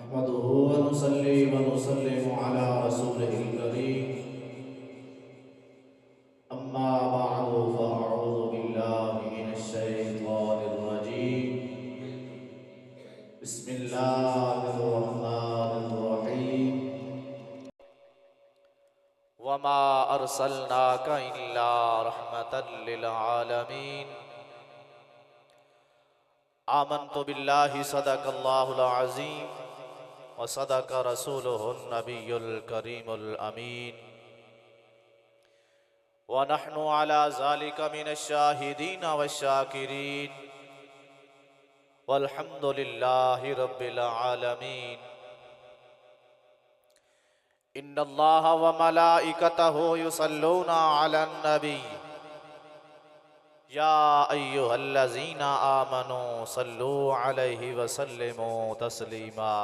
नहमदुहु व नुसल्ली व नुसल्लिमु अला रसूलिहिल करीम अम्मा बअदु फ़अऊज़ु बिल्लाहि मिनश शैतानिर रजीम बिस्मिल्लाहिर रहमानिर रहीम वमा अर्सलनाका इल्ला रहमतल लिल आलमीन आमन्तु बिल्लाहि सदक़ल्लाहुल अज़ीम व सदक़ रसूलुहुन नबियुल करीमुल अमीन व नहनु अला ज़ालिका मिनश शाहिदीन वश्शाकिरीन वल्हम्दुलिल्लाहि रब्बिल आलमीन। इन्नल्लाहा व मलाइकतहु युसल्लूना अलन नबी या अय्युहल्लज़ीना आमनू सल्लू अलैहि व सल्लिमू तस्लीमा।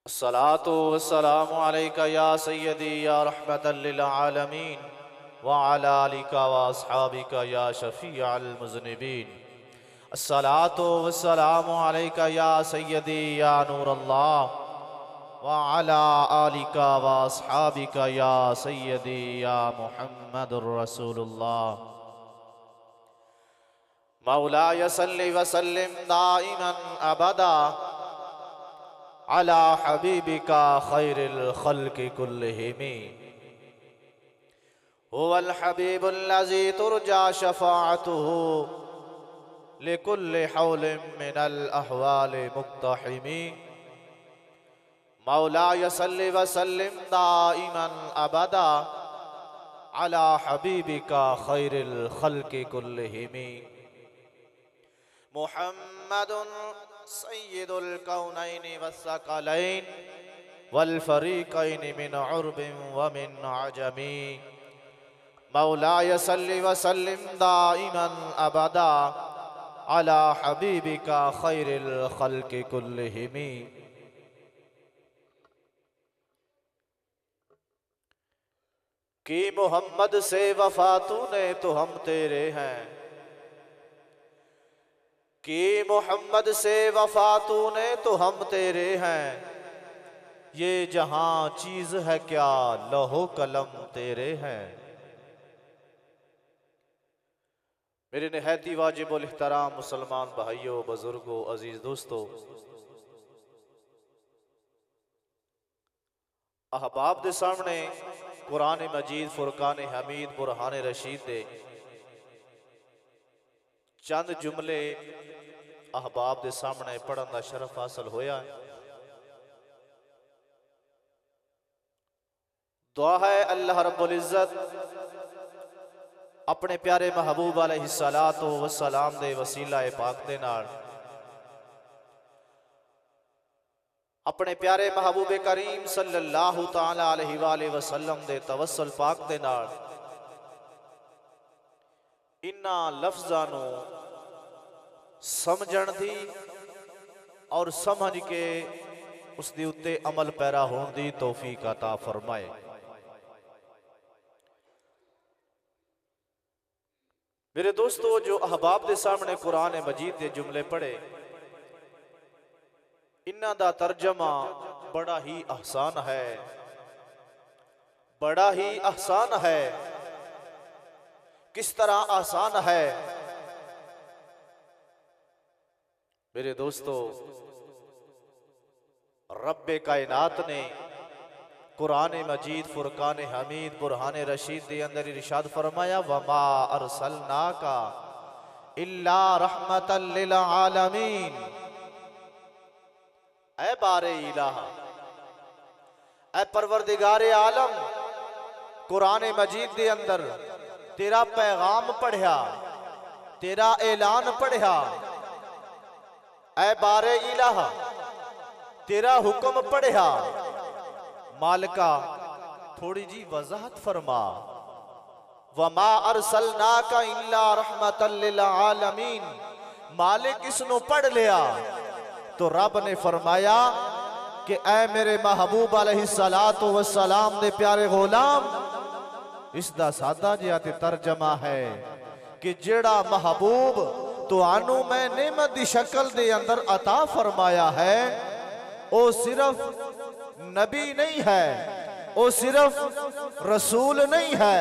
अस्सलातु वस्सलामु अलैका या सय्यदी या रहमतल लिल आलमीन व अला आलिका व अस्हाबिका या शफीअल मुज़निबीन। अस्सलातु वस्सलामु अलैका या सय्यदी या नूरल्लाह व अला आलिका व अस्हाबिका या सय्यदी या मुहम्मदुर रसूलुल्लाह। मौलाय सल्लि व सल्लिम दाइमन अबदा अला हबीबिका खैरिल खल्क़ि कुल्लिहिम हुवल हबीबुल्लज़ी तुरजा शफ़ाअतुहु लिकुल्लि हौलिम मिनल अहवालि मुक़्तहिमी। मौलाय सल्लि व सल्लिम दाइमन अबदा अला हबीबिका खैरिल खल्क़ि कुल्लिहिम मुहम्मदुन सय्यिदुल कौनैनि वस्सक़लैन वल फ़रीक़ैनि मिन उर्बिन व मिन अजमी। मौलाय सल्लि व सल्लिम दाइमन अबदा अला हबीबिका खैरिल खल्क़ि कुल्लिहिम। कि मोहम्मद से वफा तूने तो हम तेरे हैं, कि मोहम्मद से वफा तूने तो हम तेरे हैं। ये जहां चीज है क्या लौहो कलम तेरे हैं। मेरे निहायती वाजिबुल इहतराम मुसलमान भाइयों, बुजुर्गों, अजीज दोस्तों, अहबाब दे सामने कुरान मजीद, फुरकान हमीद, बुरहान रशीद दे चंद जुमले अहबाब दे सामने पढ़न का शरफ हासिल होया। दुआ है अल्लाह रब्बुल इज्जत अपने प्यारे महबूब अलैहिस्सलातु वस्सलाम दे वसीला पाक दे नाल अपने प्यारे महबूब करीम सल्लल्लाहु ताला अलैहि वसल्लम दे तवस्सुल पाक दे नाल इन्ना लफ्ज़ां नू समझण दी और समझ के उस दे उत्ते अमल पैरा होने दी तौफीक अता फरमाए। मेरे दोस्तों, जो अहबाब दे सामने कुरान मजीद के जुमले पढ़े, इन्हां दा तर्जमा बड़ा ही आसान है, बड़ा ही आसान है। किस तरह आसान है? मेरे दोस्तों, रब्बे कायनात ने कुरान मजीद, फुरकान हमीद, बुरहान रशीद के अंदर इरशाद फरमाया, वमा अरसलनाका इल्ला रहमतल लिल आलमीन। ऐ बारे इलाहा, ऐ परवरदिगारे आलम, कुरान मजीद के अंदर तेरा पैगाम पढ़िया, तेरा ऐलान पढ़िया। ऐ बारे इलाहा, तेरा हुक्म पढ़िया। मालिका थोड़ी जी वजाहत फरमा। वमा अरसलनाका इल्ला रहमतल लिल आलमीन। मालिक इसनु पढ़ लिया तो रब ने फरमाया कि ऐ मेरे महबूब अलैहिस्सलातु वस्सलाम दे प्यारे गुलाम, इसका सादा जिहा ते तर्जमा है कि जेड़ा महबूब तुहानू मैं नेमत दी शक्ल दे अंदर अता फरमाया है, वो सिर्फ नबी नहीं है, वो सिर्फ रसूल नहीं है,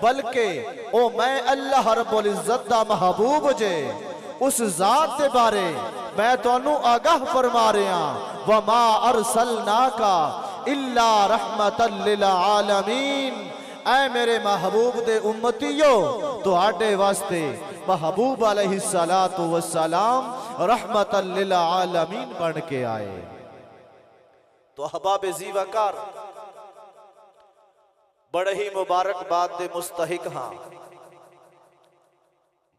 बल्कि ओ मैं अल्लाह रब्बुल इज्जत दा महबूब जे उस जात दे बारे मैं तुहानू आगाह फरमा रहा। वमा अरसलनाका इल्ला रहमतल लिल आलमीन, ऐ मेरे महबूब दे उम्मतियो तुहाडे वास्ते महबूब अलैहिस्सलातु वस्सलाम रहमतल लिल आलमीन बन के आए। तो अहबाब ज़ीवकार बड़े ही मुबारकबाद दे मुस्तहिक हाँ,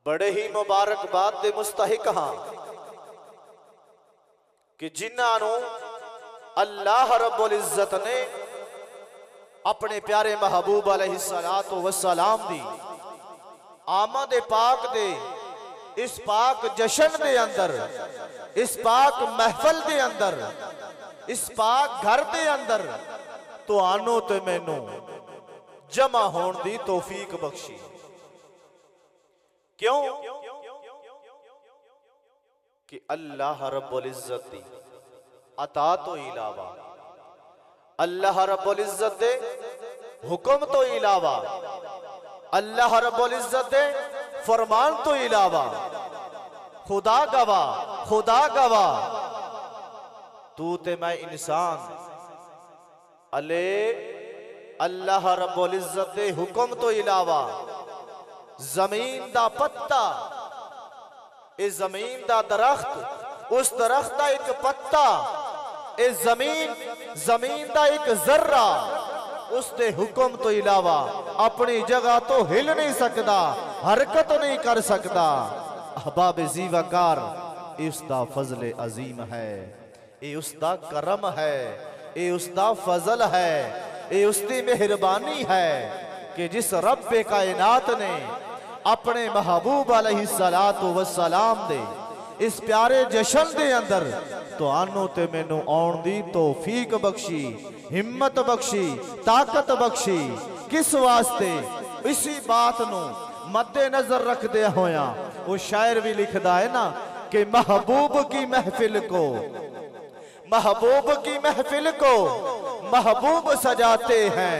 बड़े ही मुबारकबाद दे मुस्तहिक हाँ कि जिन्हां अल्लाह रब्बुल इज्जत ने अपने प्यारे महबूब अलैहिस्सलातु वस्सलाम दी आमद पाक दे इस पाक जशन दे अंदर, इस पाक महफल दे अंदर, इस पाक घर दे अंदर तुहानू ते मैनू जमा होने दी तौफीक बख्शी। क्यों कि अल्लाह रब्बुल इज्जत दी अता तो इलावा, अल्लाह रब्बुल इज्जत दे हुक्म तो इलावा, अल्लाह रब्बुल इज्जत दे फरमान तो इलावा खुदा गवाह, खुदा गवाह तू ते मैं इंसान अले अल्लाह रब्बुल इज्जत दे हुक्म तो इलावा जमीन दा पत्ता, इस जमीन दा दरख्त, उस दरख्त दा एक पत्ता, इस जमीन दा एक जर्रा उसके हुक्म तो इलावा अपनी जगह तो हिल नहीं सकता, हरकत नहीं कर सकता। अहबाब ज़ीवकार इसका फजल अजीम है, ये उसका करम है, ये उसका फजल है, ये उसकी मेहरबानी है कि जिस रब कायनात ने अपने महबूब अलैहिस्सलातु वस्सलाम दे इस प्यारे जशन दे अंदर तुहानू ते मैनू आउण दी तौफीक बख्शी, हिम्मत बख्शी, ताकत बख्शी। किस वास्ते? इसी बात नू मद्देनजर रखदे होया वो शायर भी लिखदा है ना कि महबूब की महफिल को, महबूब की महफिल को महबूब सजाते हैं,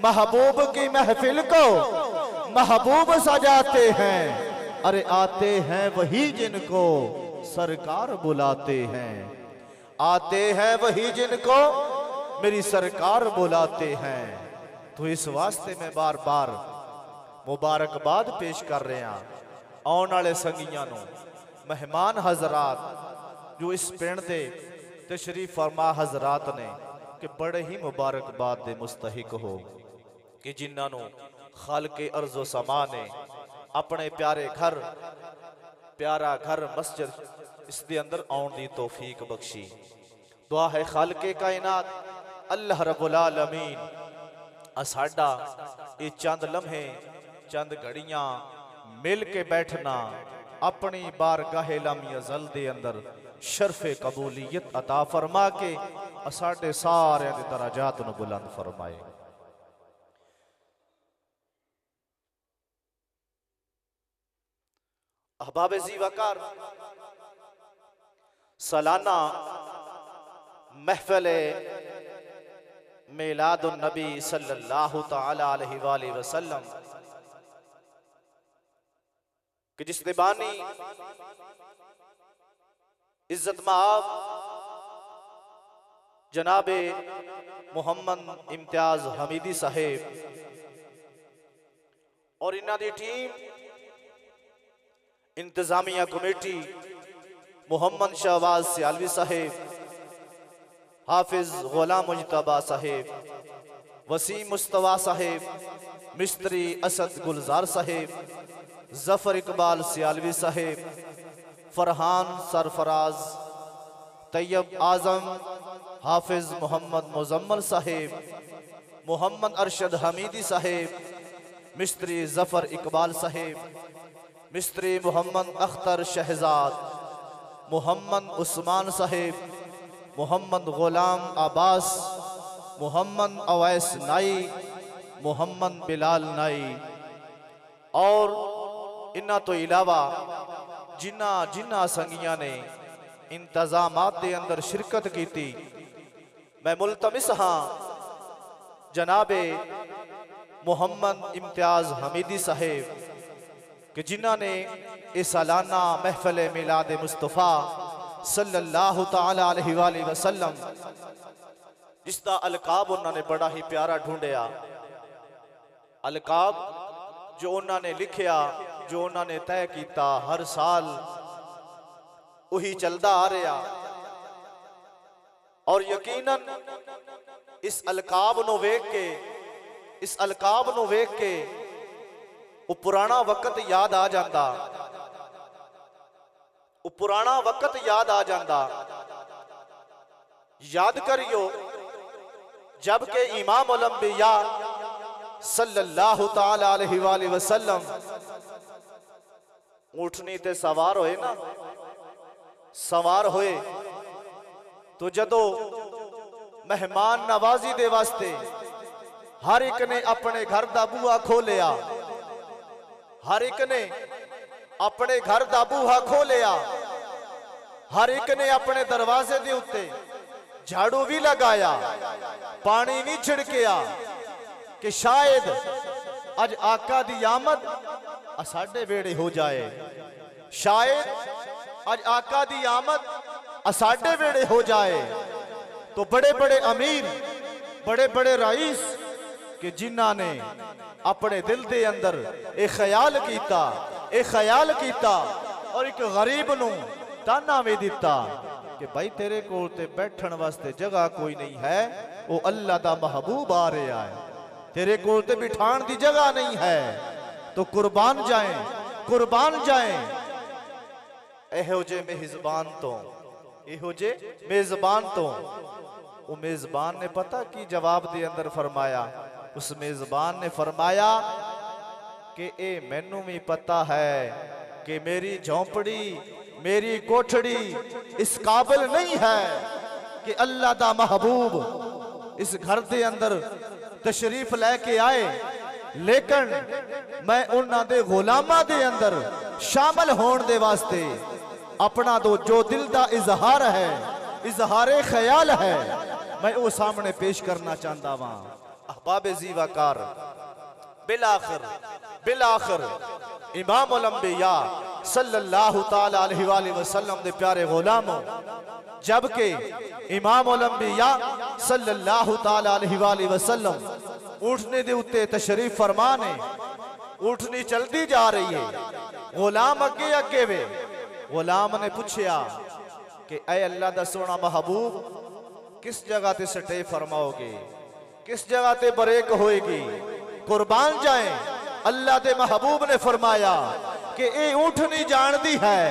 महबूब की महफिल को महबूब सजाते हैं। अरे आते हैं वही जिनको सरकार बुलाते हैं, आते हैं वही जिनको मेरी सरकार बुलाते हैं। तो इस वास्ते मैं बार बार मुबारकबाद पेश कर रहा आने वाले संगियां नूं, मेहमान हजरात जो इस पिंड दे तशरीफ फरमा हजरात ने कि बड़े ही मुबारकबाद दे मुस्तहिक हो कि जिन्हां नूं खालके अर्ज़ो समा ने अपने प्यारे घर, प्यारा घर मस्जिद इसके अंदर आउण दी तौफीक बख्शी। दुआ है खालके कायनात अल्लाह रब्बुल आलमीन साडा ये चंद लम्हे, चंद घड़ियां मिल के बैठना अपनी बारगाहे लामी अज़ल दे अंदर शर्फे कबूलियत अता फरमा के साडे सारे दे दराजात नूं बुलंद फरमाए। अहबाब ज़ीवकार सालाना महफिल मिलादुन नबी सल्लल्लाहु तआला अलैहि वसल्लम कि जिसने बानी इज्जत माब जनाबे मोहम्मद इम्तियाज हमीदी साहेब और इन्हां दी टीम इंतजामिया कमेटी मोहम्मद शहबाज सियालवी साहेब, हाफिज गुलाम मुजतबा साहेब, वसीम मुस्तवा साहेब, मिस्त्री असद गुलजार साहेब, जफर इकबाल सियालवी साहेब, फरहान सरफराज, तैयब आजम, हाफिज मोहम्मद मुजम्मल साहेब, मोहम्मद अरशद हमीदी साहेब, मिस्त्री जफर इकबाल साहेब, मिस्त्री मोहम्मद अख्तर शहजाद, मोहम्मद उस्मान साहेब, मोहम्मद गुलाम अब्बास, मोहम्मद अवैस नाई, मुहम्मद बिलाल नाई और इन्हां तो इलावा जिन्ना जिन्ना संगियां ने इंतजामात दे अंदर शिरकत की थी, मैं मुल्तमिस हाँ जनाबे मुहम्मद इम्तियाज हमीदी साहेब कि जिन्हां ने इस सालाना महफिल मिलाद मुस्तफ़ा सल्लल्लाहु ताला अलैहि वसल्लम जिसका अलकाब उन्होंने बड़ा ही प्यारा ढूंढिया, अलकाब जो उन्होंने लिखिया, जो उन्होंने तय किया, हर साल वही चलता आ रहा और यकीनन इस अलकाब नूं वेख के, इस अलकाब नूं वेख के वो पुराना वक्त याद आ जाता, वो पुराना वक्त याद आ जाता। याद करियो जबकि इमाम उल अंबिया सल्लल्लाहु ताला अलैहि वसल्लम ऊँटनी ते सवार होए ना, सवार होए तो जदों मेहमान नवाजी दे वास्ते हर एक ने अपने घर दा बूहा खोलिया, हर एक ने अपने घर दा बूहा खोलिया, हर एक ने अपने दरवाजे दे उत्ते झाड़ू भी लगाया, पानी भी छिड़किया कि शायद अज आका दी आमद साडे वेड़े हो जाए, शायद अज आका दी आमद साडे वेड़े हो जाए। तो बड़े बड़े अमीर, बड़े बड़े रईस कि जिन्हां ने अपने दिल दे अंदर एक ख्याल कीता, एक ख्याल कीता और एक गरीब नूं ताना भी दिता कि भाई तेरे कोल ते बैठण वास्ते जगह कोई नहीं है, वो अल्लाह दा महबूब आ रहा है, तेरे कोल ते बिठाण दी जगह नहीं है, तो कुर्बान जाए, कुर्बान जाए। एहो जे मेजबान तो, एहो जे मेजबान तो वो मेजबान ने पता की जवाब दे अंदर फरमाया, उस मेजबान ने फरमाया कि ए मैनू भी पता है कि मेरी झोंपड़ी, मेरी कोठड़ी इस काबिल नहीं है कि अल्लाह दा महबूब इस घर दे अंदर तशरीफ लेके आए, लेकिन मैं उन्हां दे गुलामां दे अंदर शामिल होने दे वास्ते अपना दो जो दिल दा इजहार है, इजहारे ख्याल है, मैं वो सामने पेश करना चाहता वां। अहबाब ज़ीवाकार बिलाखिर बिलाखिर इमाम उल अंबिया सल्लल्लाहु ताला अलैहि वसल्लम दे प्यारे गुलामों, जबकि इमाम उल अंबिया सल्लल्लाहु ताला अलैहि वसल्लम ऊँटने दे उत्ते तशरीफ फरमा ने, ऊँटनी चलती जा रही है, गुलाम अगे अगे वे। गुलाम ने पूछया कि ऐ अल्लाह दा सोना महबूब किस जगह ते स्टे फरमाओगे, किस जगह ते ब्रेक होएगी, कुर्बान जाए। अल्लाह दे महबूब ने फरमाया कि ये ऊँटनी जानती है,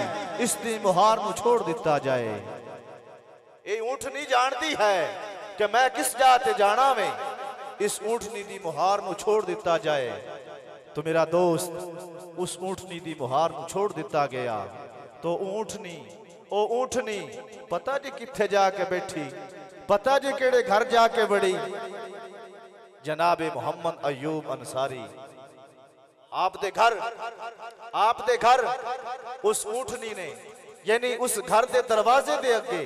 इसकी मुहार नूं छोड़ दिता जाए। ये ऊँटनी जानती है कि मैं किस जगह ते जाना वे, इस ऊँटनी दी मुहार नूं छोड़ दिता जाए। तो मेरा दोस्त उस ऊँटनी दी मुहार नूं छोड़ दिता गया। तो ऊँटनी पता जी किथे जाके बैठी, पता जी केड़े घर जाके बड़ी, जनाबे मोहम्मद अयूब अंसारी आप दे घर उस ऊँटनी ने, यानी उस घर दे दरवाजे दे अगे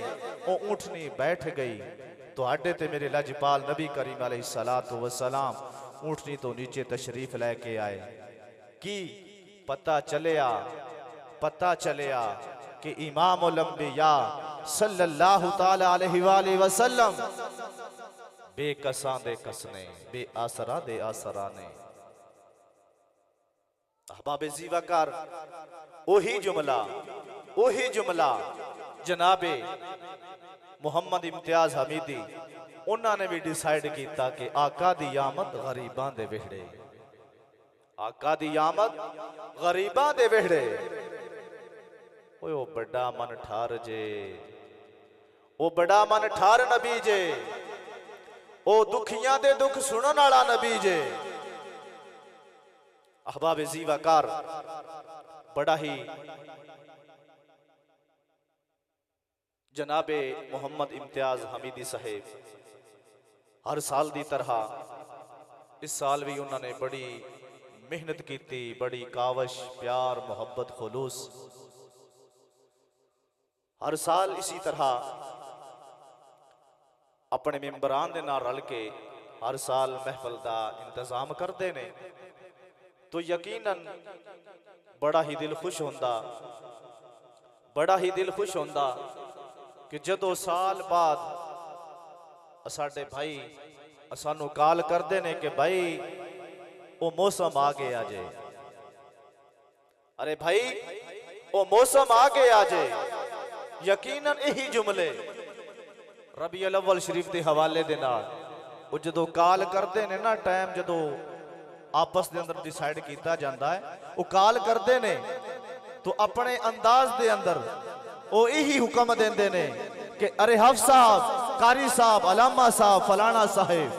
वो ऊँटनी बैठ गई। तो आडे ते मेरे लजपाल नबी करीम अलैहिस्सलातु वस्सलाम ऊँटनी तो नीचे तशरीफ लेके आए। कि पता चलिया कि इमाम उल अंबिया सल्लल्लाहु ताला अलैहि वसल्लम बेकसां दे कसने, बेआसरा दे आसरा ने। अहबाब ज़ीवाकार ओही जुमला जनाबे मुहम्मद इम्तियाज हमीदी उन्होंने भी डिसाइड किया कि आका दी आमद गरीबां दे विहड़े, आका दी आमद गरीबां दे विहड़े। ओ बड़ा मन ठार जे, ओ बड़ा मन ठार नबी जे, ओ दुखियां दे दुख सुनन वाला नबी जे। अहबाब ज़ीवाकार बड़ा ही जनाबे मोहम्मद इम्तियाज हमीदी साहेब हर साल दी तरह इस साल भी उन्होंने बड़ी मेहनत की, बड़ी कावश, प्यार, मोहब्बत, खुलूस। हर साल इसी तरह अपने मेंबरान दे नाल रल के हर साल महफल का इंतजाम करते ने, तो यकीनन बड़ा ही दिल खुश होंदा, बड़ा ही दिल खुश होंदा कि जदों साल बाद साडे भाई सानू कॉल करते ने कि भाई वो मौसम आ गया जे, अरे भाई वो मौसम आ गया जे। यकीनन यही जुमले रबीउल अव्वल शरीफ के हवाले दे नाल वो जदों कॉल करते ने ना, टाइम जदों आपस के अंदर डिसाइड किया जाता है, वो कॉल करते ने तो अपने अंदाज दे अंदर वो यही हुक्म देंदे ने कि अरे हफ्स साहब, कारी साहब, अलामा साहब, फलाना साहिब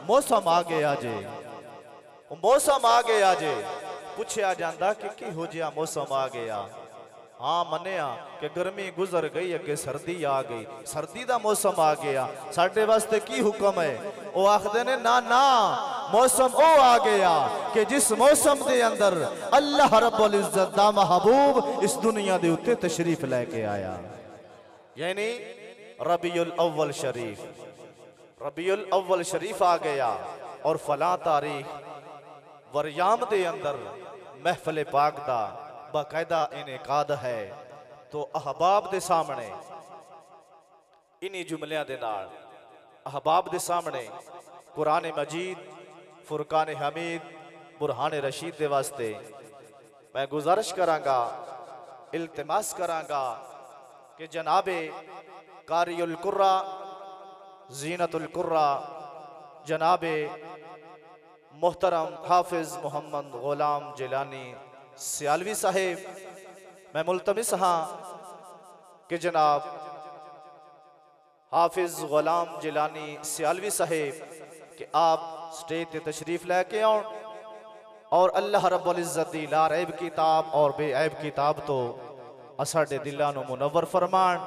मौसम आ गया जे, मौसम आ गया जे। पूछया जाता कि किहो जिहा मौसम आ गया? हाँ मनिया कि गर्मी गुजर गई, अगे सर्दी आ गई, सर्दी का मौसम आ गया, साडे वास्ते की हुक्म है? वो आखदे ने ना ना, मौसम वो आ गया कि जिस मौसम के अंदर अल्लाह रब्बुल इज्जत दा महबूब इस दुनिया के उत्ते तशरीफ लेके आया, यानी रबीउल अव्वल शरीफ। रबीउल अव्वल शरीफ आ गया और फला तारीख वरयाम के अंदर महफिल पाक दा बाकायदा इनेकाद है। तो अहबाब दे सामने इन्हीं जुमलियां दे नाल अहबाब दे सामने कुरान मजीद, फुरकान हमीद, बुरहान रशीद दे वास्ते मैं गुजारिश करांगा, इल्तिमास करांगा कि जनाबे कारियुल कुर्रा, जीनतुल कुर्रा, जनाबे मोहतरम हाफिज मोहम्मद गुलाम जिलानी सियालवी साहेब, मैं मुल्तमिस हाँ कि जनाब हाफिज गुलाम जिलानी सियालवी साहेब कि आप स्टेज पे तशरीफ लेके आओ और अल्लाह रब्बुल इज्जत दी ला रैब किताब और बेऐब किताब तो असाडे दिलां नूं मुनव्वर फरमान।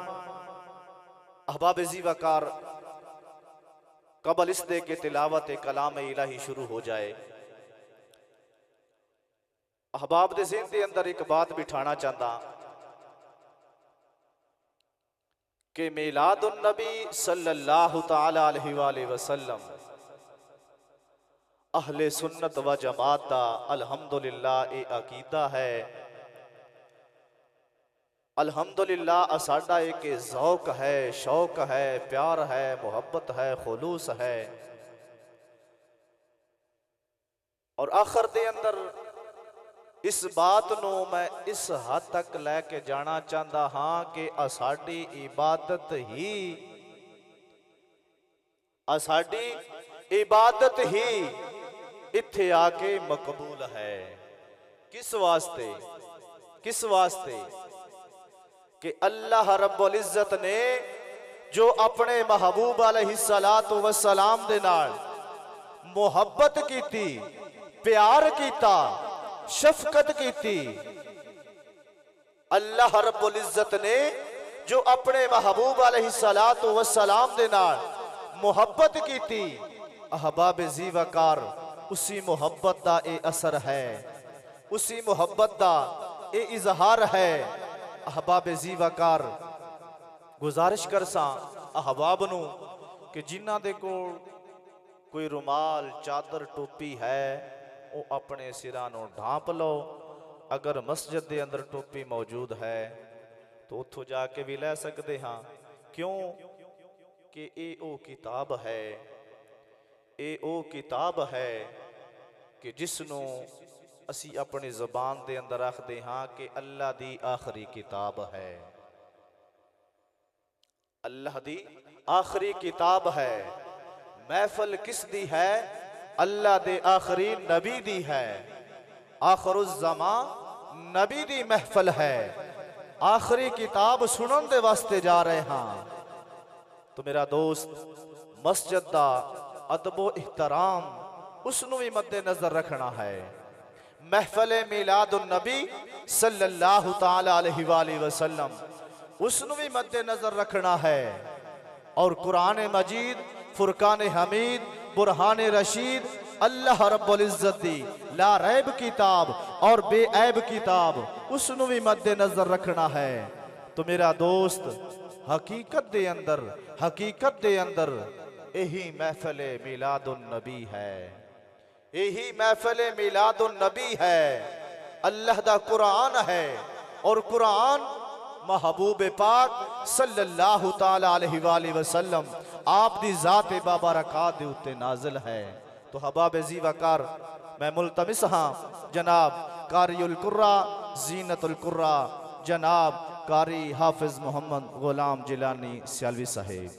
अहबाब ज़ीवकार कबल इसदे के तिलावत कलाम इलाही शुरू हो जाए। अहबाब दे ज़हन दे अंदर एक बात बिठाना चाहता कि मिलादुन नबी सल्लल्लाहु तआला अलैहि वसल्लम अहले सुन्नत व जमात दा अल्हम्दुलिल्लाह ए अकीदा है। अल्हम्दुलिल्लाह साडा एक ज़ौक है, शौक है, प्यार है, मोहब्बत है, खुलूस है। और आखिर दे अंदर इस बात नू मैं इस हद तक लैके जाना चाहता हाँ कि साडी इबादत ही इत्थे आके मकबूल है। किस वास्ते? किस वास्ते? कि अल्लाह रब्बुल इज्जत ने जो अपने महबूब अलैहिस्सलातु वस्सलाम दे नाल मोहब्बत कीती, प्यार कीता, शफकत कीती। अल्लाह रब्बुल इज्जत ने जो अपने महबूब अलैहिस्सलातु वस्सलाम दे नाल मोहब्बत कीती, अहबाब ज़ीवकार उसी मोहब्बत दा ए असर है, उसी मोहब्बत दा ए इजहार है। अहबाब ज़ीवकार गुजारिश कर सा अहबाब नू कि जिन्हां दे कोल कोई रुमाल, चादर, टोपी है वो अपने सिरां नू ढांप लो। अगर मस्जिद दे अंदर टोपी मौजूद है तो उत्थों जाके भी लै सकते हाँ। क्यों कि ये ओ किताब है, ये ओ किताब है कि जिसनों असी अपनी ज़बान दे अंदर रखते हाँ कि अल्लाह दी आखिरी किताब है। अल्लाह दी आखिरी किताब है। महफल किस दी है? अल्लाह दे आखिरी नबी दी है। आखिरुज़्ज़मा नबी दी महफल है। आखिरी किताब सुनन दे वास्ते जा रहे हाँ। तो मेरा दोस्त मस्जिद दा अदबो इहतराम उसनू भी मद्दे नजर रखना है। महफल मिलादुन नबी सल्लल्लाहु ताला अलैहि वसल्लम उसनू भी मद्दे नजर रखना है। और कुरान मजीद, फुरकान हमीद, बुरहान रशीद अल्लाह रब्बुल इज्जत दी ला रैब किताब और बेऐब किताब उसनू भी मद्दे नजर रखना है। तो मेरा दोस्त हकीकत दे अंदर यही महफिल मिलादुन नबी है, यही महफिल मिलादुन नबी है। अल्लाह दा कुरान है और कुरान महबूब पाक सल्लल्लाहु ताला अलैहि वसल्लम आप दी जात बाबरकात दे उत्ते नाजिल है। तो हबाब ज़ीवकार मैं मुल्तमिस हाँ जनाब कारियुल कुर्रा जीनतुल कुर्रा जनाब कारी हाफिज मोहम्मद गुलाम जिलानी सियालवी साहेब।